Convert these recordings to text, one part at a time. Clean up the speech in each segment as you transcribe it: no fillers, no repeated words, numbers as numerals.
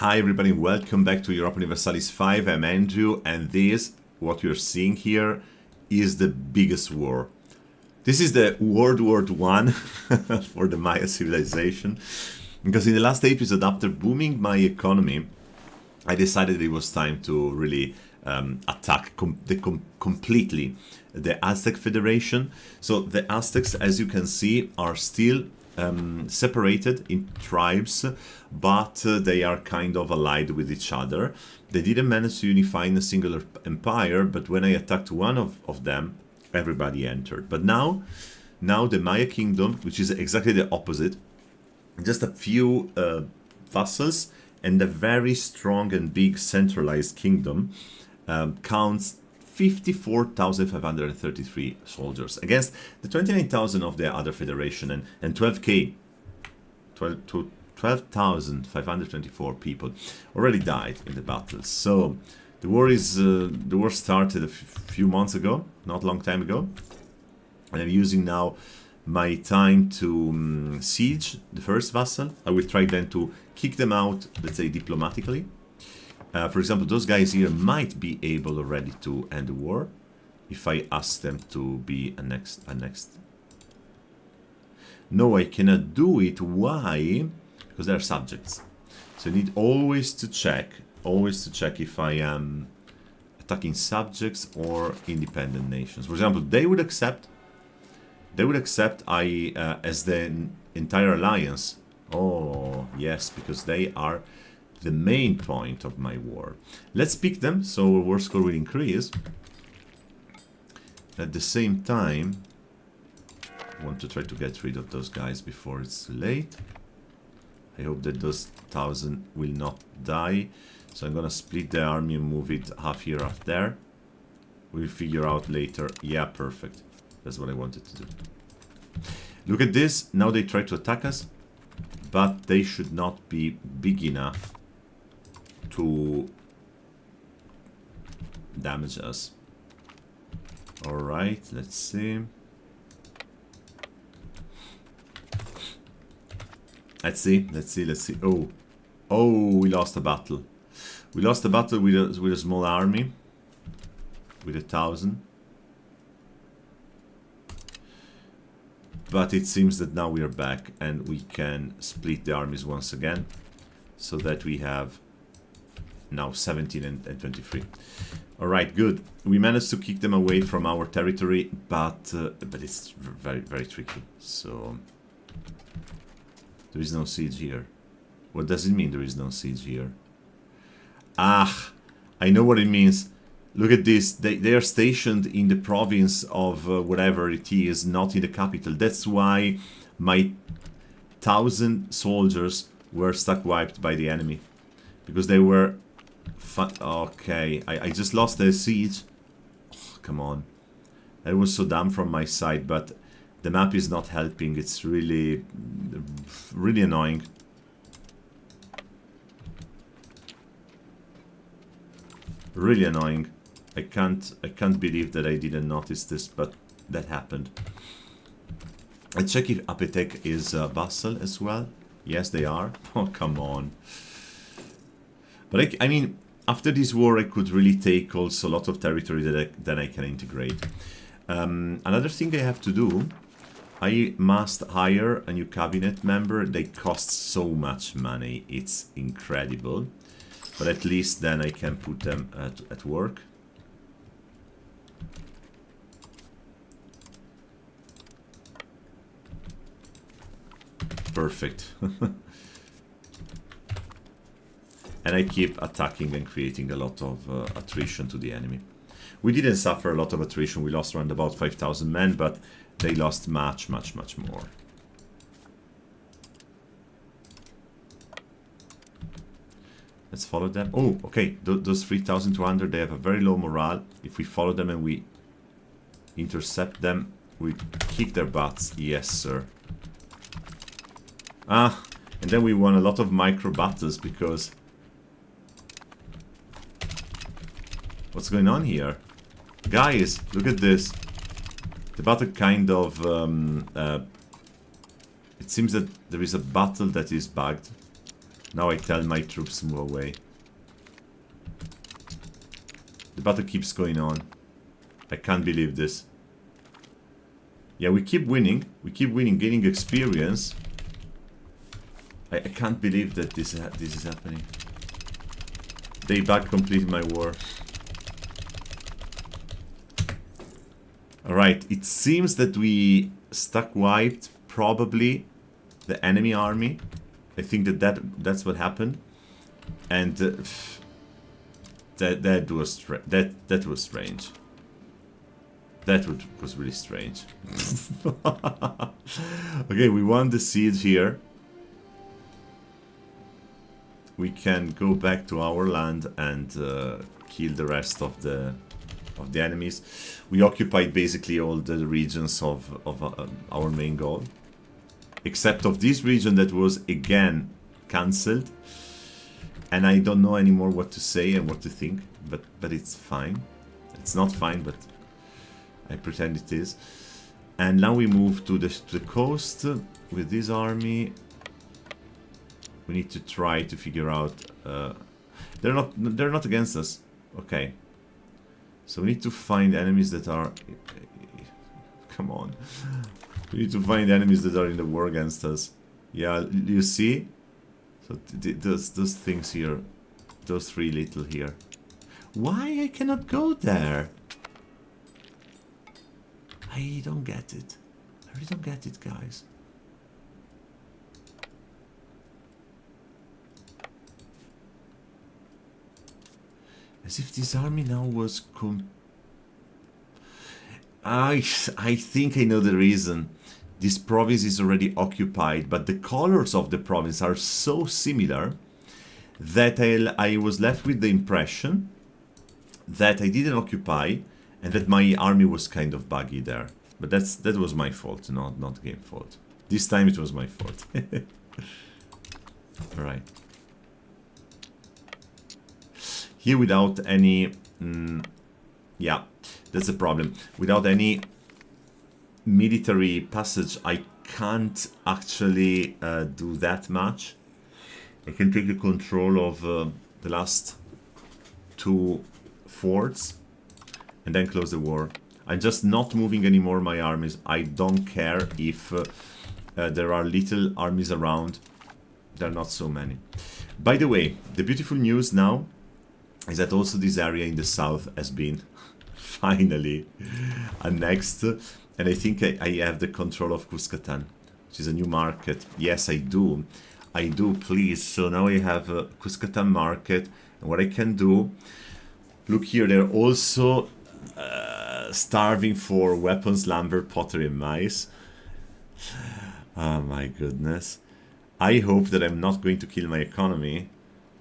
Hi everybody, welcome back to Europa Universalis 5. I'm Andrew, and this, what you're seeing here, is the biggest war. This is the World War I for the Maya civilization, because in the last episode, after booming my economy, I decided it was time to really attack completely the Aztec Federation. So the Aztecs, as you can see, are still separated in tribes, but they are kind of allied with each other. They didn't manage to unify in a singular empire, but when I attacked one of them, everybody entered. But now the Maya kingdom, which is exactly the opposite, just a few vassals and a very strong and big centralized kingdom, counts 54,533 soldiers against the 29,000 of the other federation and 12,524 people already died in the battles. So the war started a few months ago, not a long time ago, and I'm using now my time to siege the first vassal. I will try then to kick them out, let's say diplomatically. For example, those guys here might be able already to end the war if I ask them to be annexed. No, I cannot do it. Why? Because they're subjects. So I need always to check if I am attacking subjects or independent nations. For example, they would accept I as the entire alliance. Oh, yes, because they are the main point of my war. Let's pick them, so our war score will increase. At the same time, I want to try to get rid of those guys before it's too late. I hope that those 1,000 will not die. So I'm gonna split the army and move it half here, half there. We'll figure out later. Yeah, perfect. That's what I wanted to do. Look at this. Now they try to attack us, but they should not be big enough to damage us. Alright, let's see. Let's see. Oh, we lost a battle. We lost a battle with a small army. With 1,000. But it seems that now we are back and we can split the armies once again. So that we have now 17 and 23. Alright, good. We managed to kick them away from our territory, but it's very, very tricky. So there is no siege here. What does it mean there is no siege here? Ah, I know what it means. Look at this. They are stationed in the province of whatever it is, not in the capital. That's why my 1,000 soldiers were stuck wiped by the enemy. Because they were... Okay, I just lost the siege. Oh, come on. That was so dumb from my side, but the map is not helping. It's really annoying. Really annoying. I can't believe that I didn't notice this, but that happened. Let's check if Apetek is a vassal as well. Yes, they are. Oh, come on. But I mean, after this war, I could really take also a lot of territory that I can integrate. Another thing I have to do, I must hire a new cabinet member. They cost so much money. It's incredible. But at least then I can put them at work. Perfect. And I keep attacking and creating a lot of attrition to the enemy. We didn't suffer a lot of attrition. We lost around about 5,000 men, but they lost much more. Let's follow them. Oh, okay. Those 3,200, they have a very low morale. If we follow them and we intercept them, we kick their butts. Yes, sir. Ah, and then we won a lot of micro battles because... What's going on here? Guys, look at this. The battle kind of... it seems that there is a battle that is bugged. Now I tell my troops to move away. The battle keeps going on. I can't believe this. Yeah, we keep winning. We keep winning, gaining experience. I can't believe that this is happening. They back completed my war. Alright, it seems that we stuck wiped probably the enemy army. I think that's what happened. And that was strange. That was really strange. Okay, we won the siege here. We can go back to our land and kill the rest of the enemies. We occupied basically all the regions of our main goal, except of this region that was again cancelled. And I don't know anymore what to say and what to think, but it's fine. It's not fine, but I pretend it is. And now we move to the coast with this army. We need to try to figure out. They're not against us. Okay. So we need to find enemies that are. Come on. We need to find enemies that are in the war against us. Yeah, you see. So those things here, those three little here. Why I cannot go there? I don't get it. I really don't get it, guys. As if this army now was I think I know the reason. This province is already occupied, but the colors of the province are so similar that I was left with the impression that I didn't occupy and that my army was kind of buggy there. But that was my fault, not game fault. This time it was my fault. Alright. Here without any... yeah, that's the problem. Without any military passage, I can't actually do that much. I can take the control of the last two forts and then close the war. I'm just not moving anymore my armies. I don't care if there are little armies around. There are not so many. By the way, the beautiful news now is that also this area in the south has been finally annexed. And I think I have the control of Cuscatan, which is a new market. Yes, I do. I do, please. So now I have a Cuscatan market. And what I can do... Look here, they're also starving for weapons, lumber, pottery, and mice. Oh my goodness. I hope that I'm not going to kill my economy.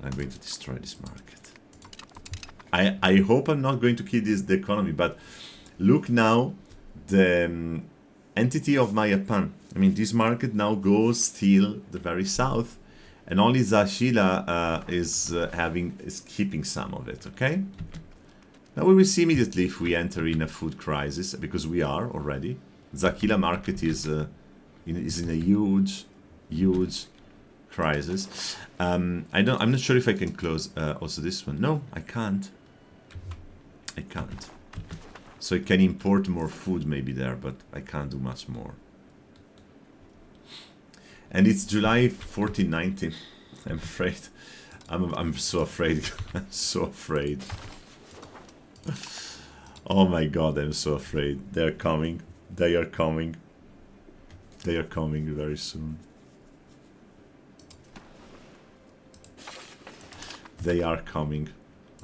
I'm going to destroy this market. I hope I'm not going to kill the economy, but look now, the entity of Mayapan. I mean, this market now goes till the very south, and only Zaachila is keeping some of it, okay? Now we will see immediately if we enter in a food crisis, because we are already. Zaachila market is in a huge crisis. I'm not sure if I can close also this one. No, I can't. I can't. So I can import more food maybe there, but I can't do much more. And it's July 1419. I'm afraid. I'm so afraid. I'm so afraid. Oh my god, I'm so afraid. They're coming. They are coming. They are coming very soon. They are coming.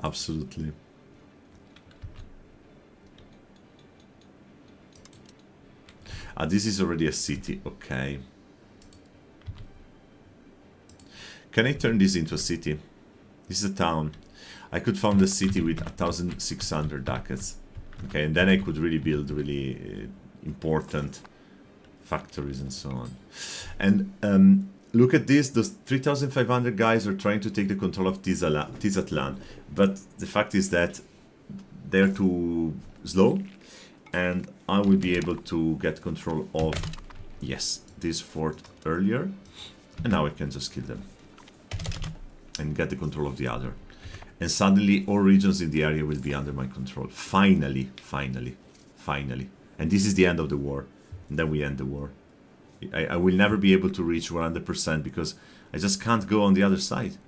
Absolutely. Ah, this is already a city. Okay. Can I turn this into a city? This is a town. I could found a city with 1,600 ducats. Okay, and then I could really build really important factories and so on. And look at this. Those 3,500 guys are trying to take the control of Tizatlan. But the fact is that they're too slow. And I will be able to get control of, yes, this fort earlier. And now I can just kill them. and get the control of the other. And suddenly all regions in the area will be under my control. Finally, finally, finally. And this is the end of the war. And then we end the war. I will never be able to reach 100% because I just can't go on the other side.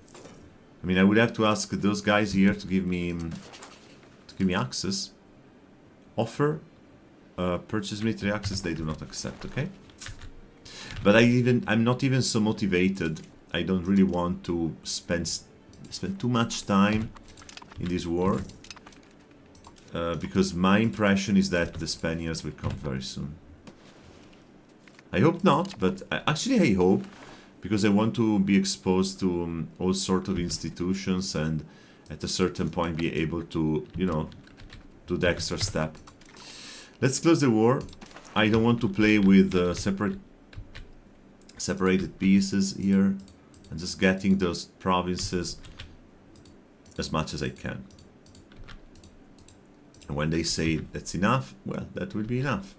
I mean, I would have to ask those guys here to give me access. Offer purchase military access. They do not accept. Okay. But I'm not even so motivated. I don't really want to spend too much time in this war because my impression is that the Spaniards will come very soon. I hope not, but actually I hope, because I want to be exposed to all sorts of institutions and at a certain point be able to, you know, do the extra step. Let's close the war. I don't want to play with separated pieces here. I'm just getting those provinces as much as I can. And when they say that's enough, well, that will be enough.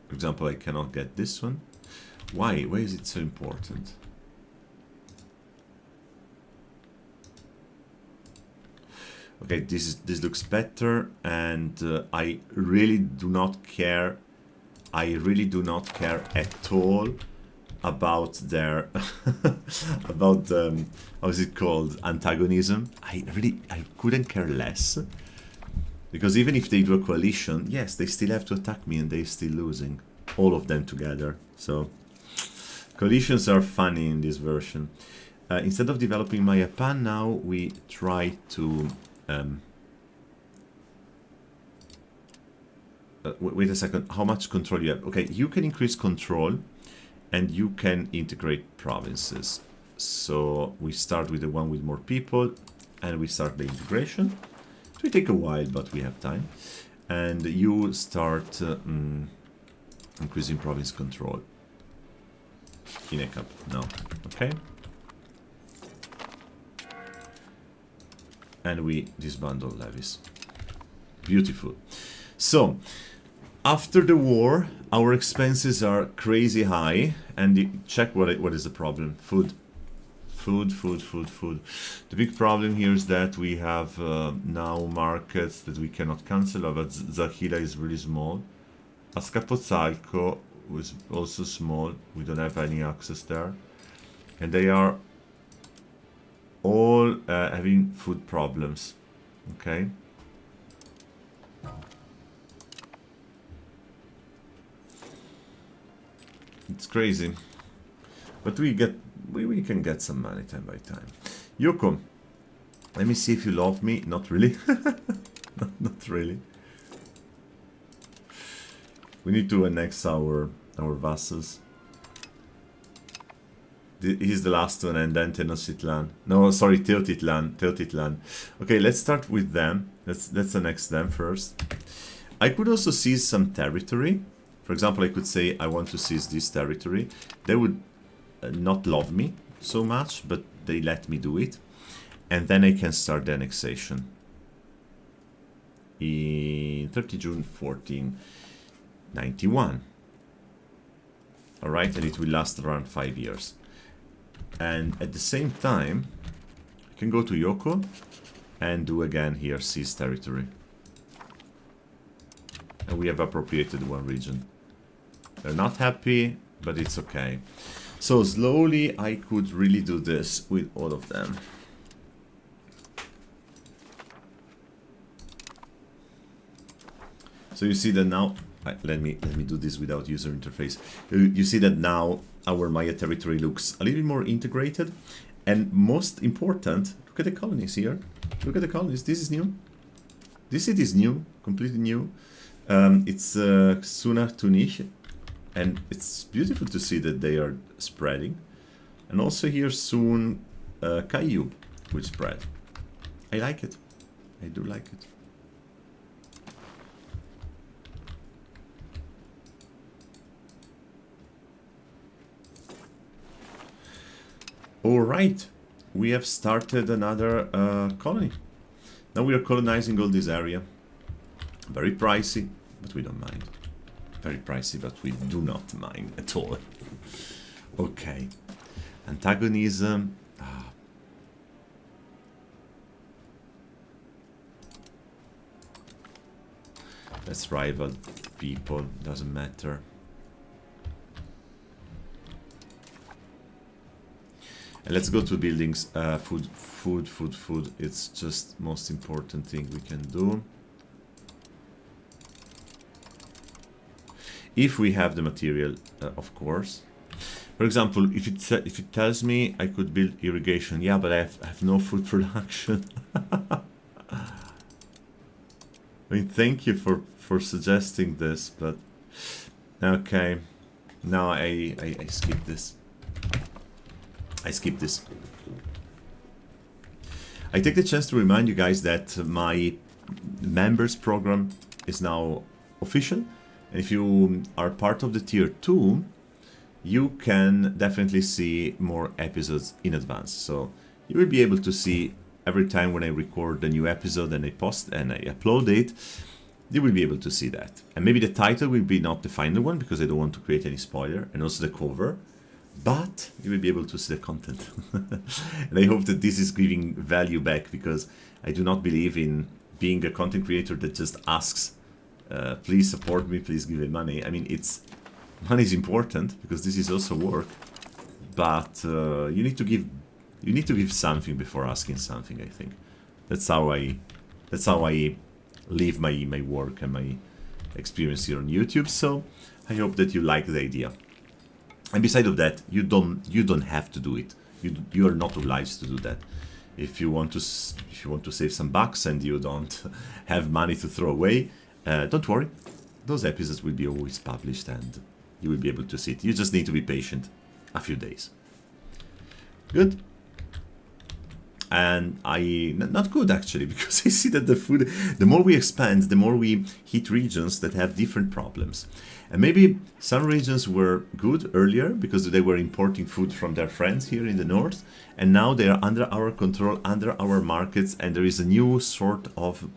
For example, I cannot get this one. Why? Why is it so important? Okay, this looks better, and I really do not care. I really do not care at all about their about how is it called, antagonism. I couldn't care less, because even if they do a coalition, yes, they still have to attack me and they're still losing, all of them together. So coalitions are funny in this version. Instead of developing Mayapan, now we try to wait a second, how much control you have? Okay, you can increase control and you can integrate provinces. So we start with the one with more people and we start the integration. It will take a while, but we have time. And you start increasing province control. Kinecap, no, okay. And we disband all levies. Beautiful. So, after the war, our expenses are crazy high, and check what is the problem. Food. Food. The big problem here is that we have now markets that we cannot cancel, but Zahila is really small. Azcapotzalco is also small, we don't have any access there. And they are all having food problems, okay? It's crazy, but we can get some money time by time. Yoko, let me see if you love me. Not really. not really. We need to annex our vassals. He's the last one, and then Tenochtitlan. No, sorry, Teotihuacan. Okay, let's start with them. Let's annex them first. I could also seize some territory. For example, I could say I want to seize this territory. They would not love me so much, but they let me do it. And then I can start the annexation. In 30 June 1491. Alright, and it will last around 5 years. And at the same time, I can go to Yoko and do again here seize territory. And we have appropriated one region. They're not happy, but it's okay. So slowly I could really do this with all of them. So you see that now, let me do this without user interface. You see that now our Maya territory looks a little bit more integrated. And most important, look at the colonies here. Look at the colonies. This is new. This city is new, completely new. It's Sunar Tunich. And it's beautiful to see that they are spreading. And also here soon Caillou will spread. I like it. I do like it. Alright, we have started another colony. Now we are colonizing all this area. Very pricey, but we don't mind. Very pricey, but we do not mind at all. Okay. Antagonism. Let's rival people, doesn't matter. And let's go to buildings. Food. It's just most important thing we can do. If we have the material, of course. For example, if it tells me I could build irrigation, yeah, but I have no food production. I mean, thank you for suggesting this, but okay. No, I skip this. I skip this. I take the chance to remind you guys that my members program is now official. And if you are part of the tier 2, you can definitely see more episodes in advance. So you will be able to see every time when I record a new episode and I post and I upload it, you will be able to see that. And maybe the title will be not the final one because I don't want to create any spoiler, and also the cover, but you will be able to see the content. And I hope that this is giving value back, because I do not believe in being a content creator that just asks, please support me, please give me money. I mean, money is important because this is also work, but you need to give something before asking something. I think that's how I live my work and my experience here on YouTube. So I hope that you like the idea. And beside of that, you don't have to do it. You are not obliged to do that. If you want to save some bucks and you don't have money to throw away, don't worry. Those episodes will be always published and you will be able to see it. You just need to be patient a few days. Good. And not good actually, because I see that the more we expand, the more we hit regions that have different problems. And maybe some regions were good earlier because they were importing food from their friends here in the north, and now they are under our control, under our markets, and there is a new sort of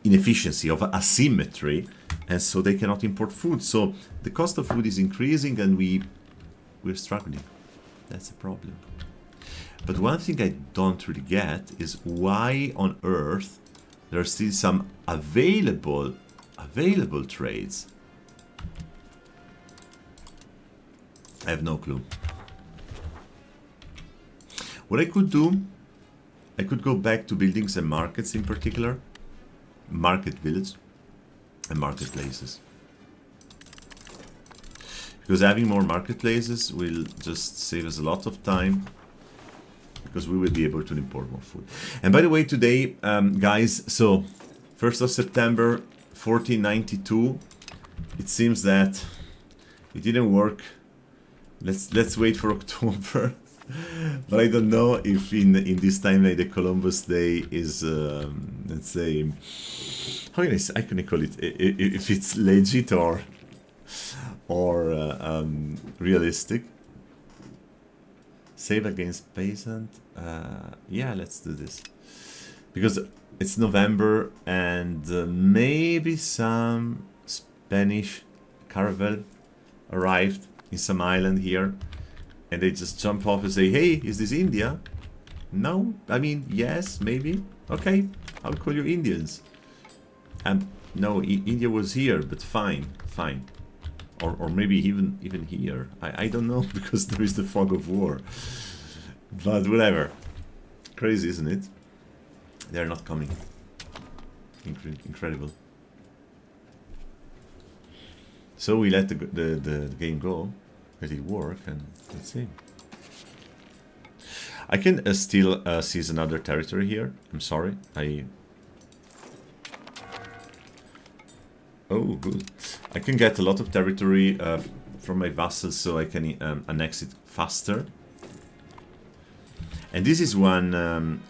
inefficiency, of asymmetry, and so they cannot import food. So the cost of food is increasing and we're struggling. That's a problem. But one thing I don't really get is why on earth there are still some available trades. I have no clue. What I could do, I could go back to buildings and markets in particular. Market village and marketplaces. Because having more marketplaces will just save us a lot of time, because we will be able to import more food. And by the way, today, guys, so 1st of September, 1492, it seems that it didn't work. Let's wait for October. But I don't know if in this timeline the Columbus Day is, let's say, how can I call it? If it's legit or realistic. Save against peasant. Yeah, let's do this. Because it's November and maybe some Spanish caravel arrived in some island here. And they just jump off and say, hey, is this India? No? I mean, yes, maybe. Okay, I'll call you Indians. And no, India was here, but fine. Or maybe even here. I don't know, because there is the fog of war. But whatever. Crazy, isn't it? They're not coming. Incredible. So we let the game go. Let it work, and let's see. I can still seize another territory here. I'm sorry. Oh, good. I can get a lot of territory from my vassals, so I can annex it faster. And this is one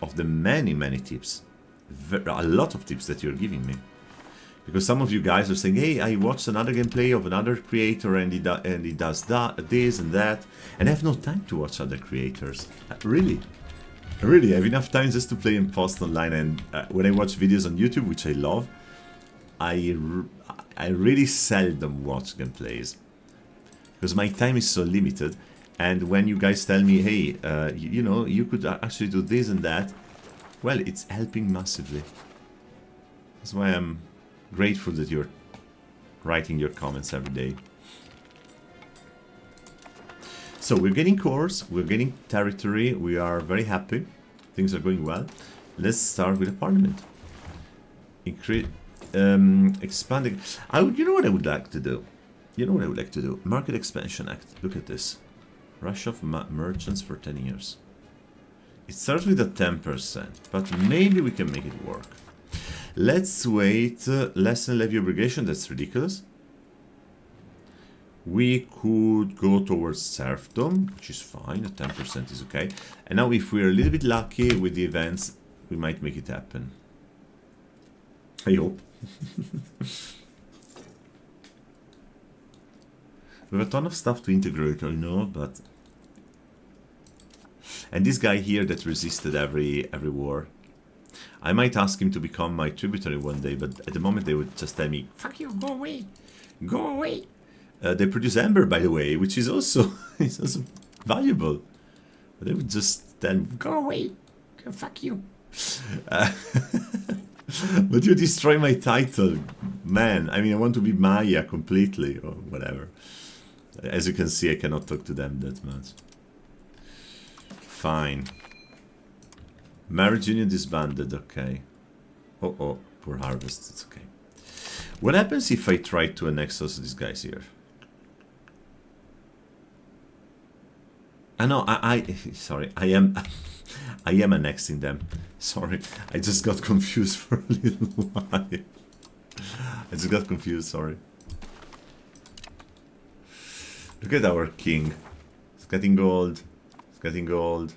of the many tips. A lot of tips that you're giving me. Because some of you guys are saying, hey, I watched another gameplay of another creator and he does this and that. And I have no time to watch other creators. Really, I have enough time just to play and post online. And when I watch videos on YouTube, which I love, I really seldom watch gameplays because my time is so limited. And when you guys tell me, hey, you know, you could actually do this and that, well, it's helping massively. That's why I'm grateful that you're writing your comments every day. So we're getting cores, we're getting territory, we are very happy. Things are going well. Let's start with a parliament. Expanding. You know what I would like to do? You know what I would like to do? Market Expansion Act. Look at this. Rush of merchants for 10 years. It starts with a 10%, but maybe we can make it work. Let's wait. Less than levy obligation. That's ridiculous. We could go towards serfdom, which is fine. 10% is okay. And now if we're a little bit lucky with the events, we might make it happen. I hope. We have a ton of stuff to integrate, I know, but... And this guy here that resisted every war. I might ask him to become my tributary one day, but at the moment they would just tell me, fuck you, go away, go away. They produce amber, by the way, which is also, is also valuable. But they would just tell me, go away, fuck you. But you destroy my title, man. I mean, I want to be Maya completely, or whatever. As you can see, I cannot talk to them that much. Fine. Marriage union disbanded, okay. Oh, poor harvest, it's okay. What happens if I try to annex also these guys here? Sorry, I am annexing them. Sorry, I just got confused for a little while. I just got confused, sorry. Look at our king. It's getting gold. It's getting gold.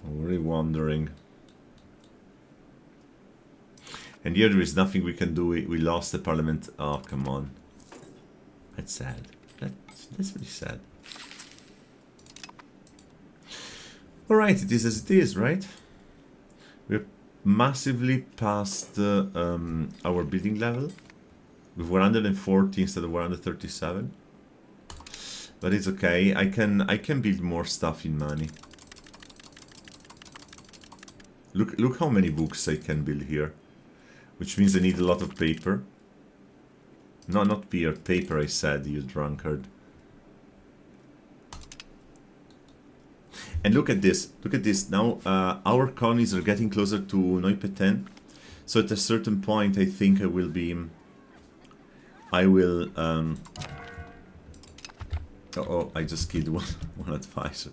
I'm really wondering. And here there is nothing we can do. We lost the parliament. Oh, come on. That's sad. That's really sad. Alright, it is as it is, right? We're massively past our building level. With 140 instead of 137. But it's okay. I can build more stuff in money. Look how many books I can build here. Which means I need a lot of paper. No, not beer, paper I said, you drunkard. And look at this, now our colonies are getting closer to Neupeten. So at a certain point I think I will oh, I just killed one advisor.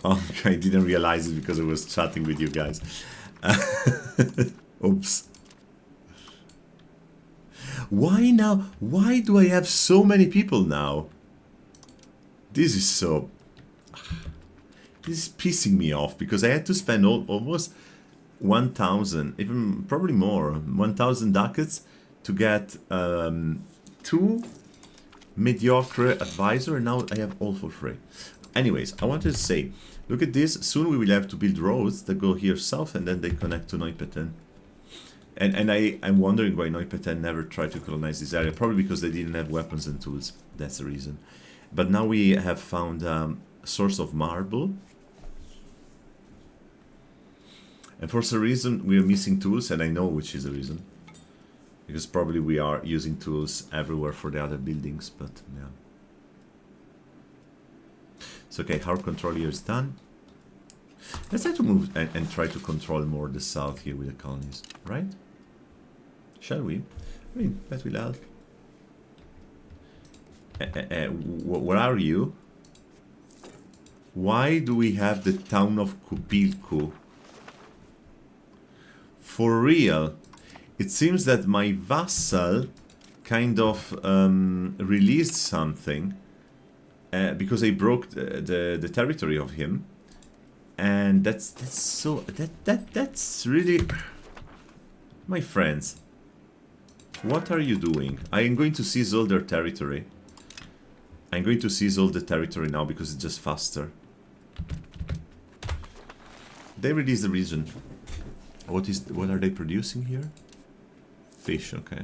Oh, I didn't realize it because I was chatting with you guys. Oops. Why now? Why do I have so many people now? This is so... This is pissing me off because I had to spend almost 1,000, even probably more, 1,000 ducats to get 2 mediocre advisor, and now I have all for free. Anyways, I wanted to say, look at this. Soon we will have to build roads that go here south and then they connect to Neupeten. And I'm wondering why Neupeten never tried to colonize this area. Probably because they didn't have weapons and tools. That's the reason. But now we have found a source of marble. And for some reason we are missing tools, and I know which is the reason. Because probably we are using tools everywhere for the other buildings, but yeah. So okay, our control here is done. Let's try to move and try to control more the south here with the colonies, right? Shall we? I mean, that will help. Where are you? Why do we have the town of Kubilku? For real? It seems that my vassal kind of released something because I broke the territory of him, and that's really, my friends. What are you doing? I am going to seize all their territory. I'm going to seize all the territory now because it's just faster. They release the region. What are they producing here? Fish, okay.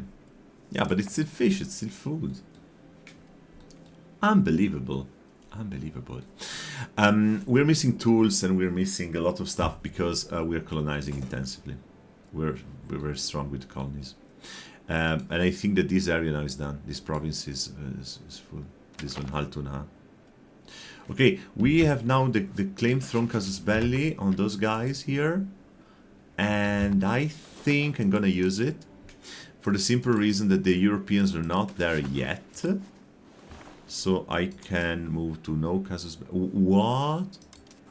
Yeah, but it's still fish, it's still food. Unbelievable. Unbelievable. We're missing tools and we're missing a lot of stuff because we're colonizing intensively. We're very strong with colonies. And I think that this area now is done. This province is full. This one, Haltuna. Okay, we have now the claim throne casus belli on those guys here. And I think I'm gonna use it for the simple reason that the Europeans are not there yet. So I can move to no casus belli. What?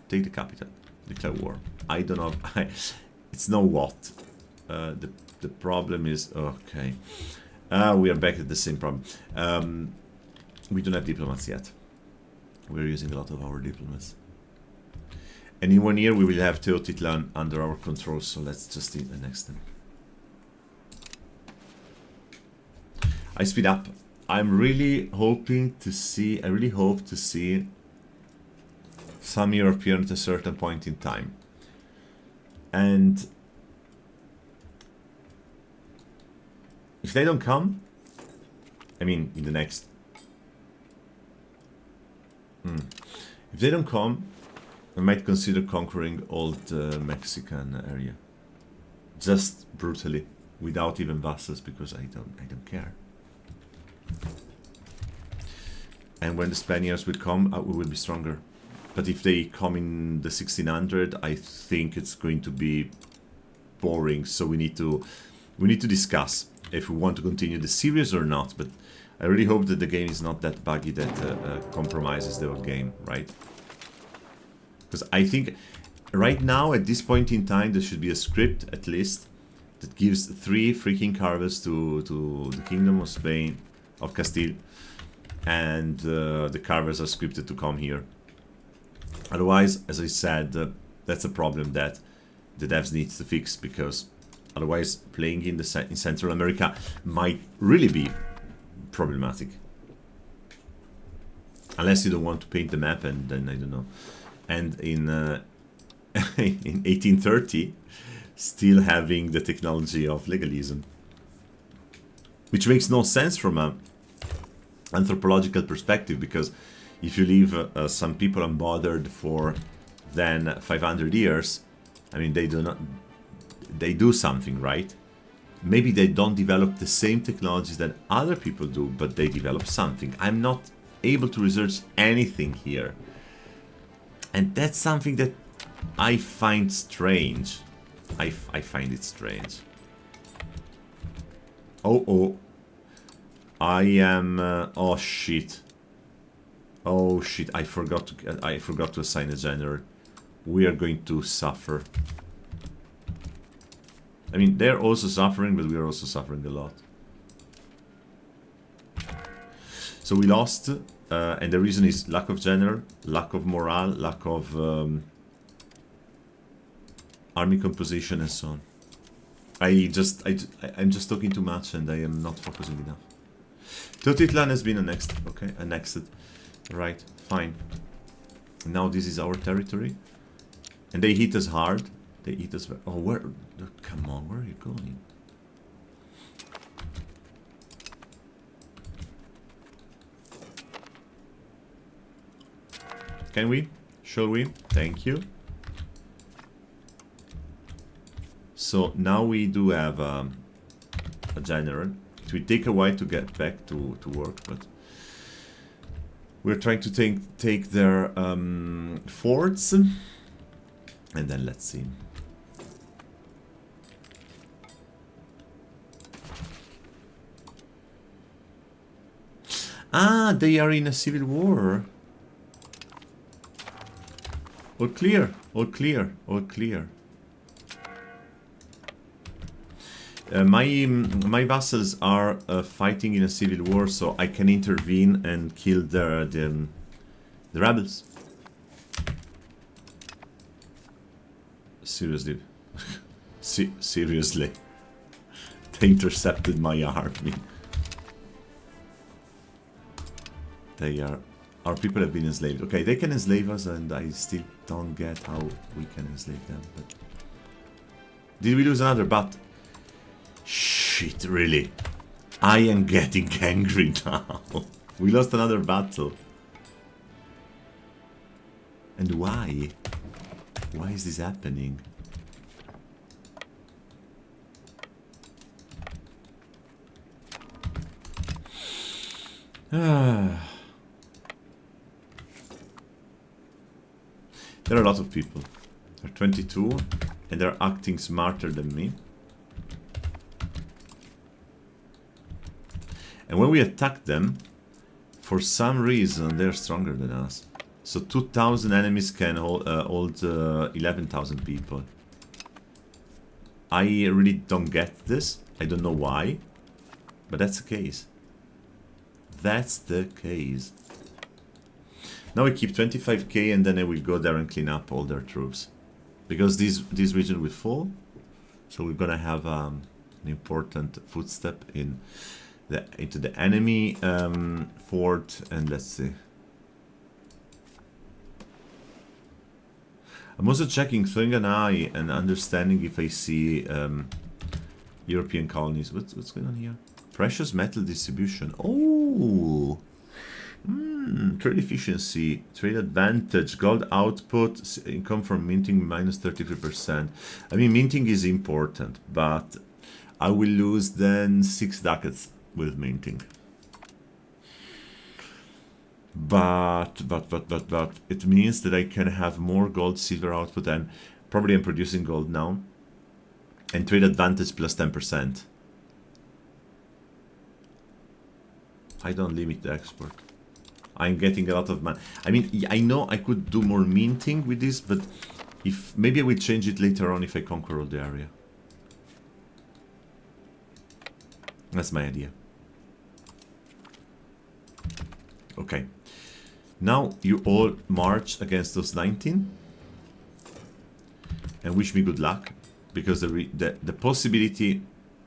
Take the capital. Declare war. I don't know. It's no what. The problem is... Okay. We are back at the same problem. We don't have diplomats yet. We're using a lot of our diplomats. And in 1 year we will have Teotitlan under our control, so let's just annex them. I speed up. I'm really hoping to see, I really hope to see some European at a certain point in time. And if they don't come, I mean in the next... If they don't come, I might consider conquering all the Mexican area. Just brutally, without even vassals, because I don't care. And when the Spaniards will come, we will be stronger. But if they come in the 1600, I think it's going to be boring. So we need to discuss if we want to continue the series or not. But I really hope that the game is not that buggy that compromises the whole game, right? Because I think right now, at this point in time, there should be a script, at least, that gives 3 freaking carvers to the Kingdom of Spain, of Castile, and the carvers are scripted to come here. Otherwise, as I said, that's a problem that the devs need to fix, because otherwise playing in Central America might really be problematic. Unless you don't want to paint the map, and then I don't know. And in in 1830, still having the technology of legalism, which makes no sense from an anthropological perspective, because if you leave some people unbothered for then 500 years, I mean, they do something, right? Maybe they don't develop the same technologies that other people do, but they develop something. I'm not able to research anything here. And that's something that I find strange. I find it strange. Oh. I am... oh, shit. Oh, shit. I forgot to assign a general. We are going to suffer. I mean, they're also suffering, but we are also suffering a lot. So we lost, and the reason is lack of general, lack of morale, lack of army composition, and so on. I'm just talking too much, and I am not focusing enough. Teotitlan has been annexed. Okay, annexed. Right, fine. Now this is our territory, and they hit us hard. They hit us. Oh, where? Come on, where are you going? Can we? Shall we? Thank you. So now we do have a general. It will take a while to get back to work, but we're trying to take their forts, and then let's see. Ah, they are in a civil war. All clear, all clear, all clear. My vassals are fighting in a civil war, so I can intervene and kill the rebels. Seriously. Seriously. They intercepted my army. They are... Our people have been enslaved. Okay, they can enslave us, and I still don't get how we can enslave them. But did we lose another? But shit, really? I am getting angry now. We lost another battle. And why? Why is this happening? There are a lot of people. There are 22 and they're acting smarter than me. And when we attack them, for some reason they're stronger than us. So 2,000 enemies can hold 11,000 people. I really don't get this. I don't know why, but that's the case. That's the case. Now we keep 25k and then I will go there and clean up all their troops. Because this region will fall. So we're gonna have an important footstep into the enemy fort, and let's see. I'm also checking, throwing an eye and understanding if I see European colonies. What's going on here? Precious metal distribution. Oh! Trade efficiency, trade advantage, gold output, income from minting minus 33%. I mean, minting is important, but I will lose then 6 ducats with minting. But it means that I can have more gold, silver output, and probably I'm producing gold now. And trade advantage plus 10%. I don't limit the export. I'm getting a lot of money. I mean, I know I could do more minting with this, but if maybe I will change it later on if I conquer all the area. That's my idea. Okay. Now you all march against those 19 and wish me good luck, because the possibility,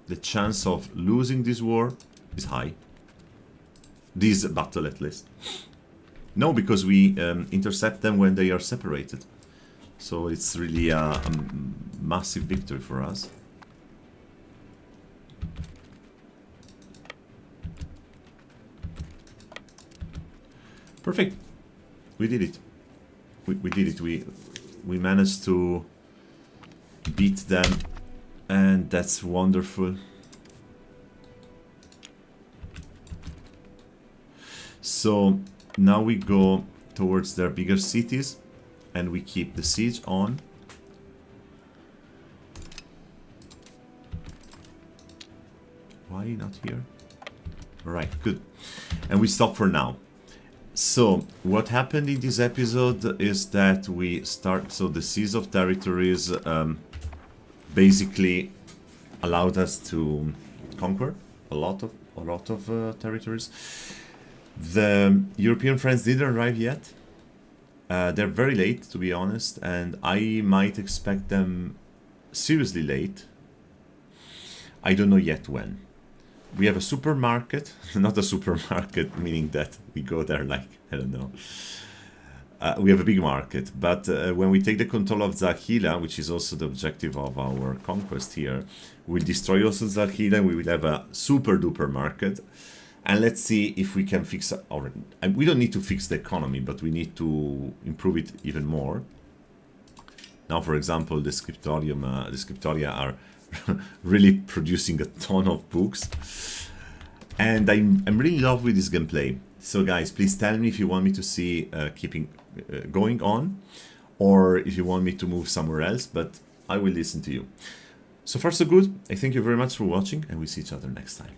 the chance of losing this war is high. This battle at least. No, because we intercept them when they are separated. So it's really a massive victory for us. Perfect. We did it. We did it. We managed to beat them, and that's wonderful. So now we go towards their bigger cities and we keep the siege on. Why not here? Alright, good. And we stop for now. So what happened in this episode is that we start, so the seize of territories basically allowed us to conquer a lot of territories. The European friends didn't arrive yet. They're very late, to be honest, and I might expect them seriously late. I don't know yet when. We have a supermarket, not a supermarket, meaning that we go there like, I don't know. We have a big market, but when we take the control of Zakhila, which is also the objective of our conquest here, we'll destroy also Zakhila, we will have a super duper market. And let's see if we can fix our... we don't need to fix the economy, but we need to improve it even more. Now, for example, the Scriptoria are really producing a ton of books. And I'm really in love with this gameplay. So guys, please tell me if you want me to see going on, or if you want me to move somewhere else, but I will listen to you. So far so good. I thank you very much for watching, and we'll see each other next time.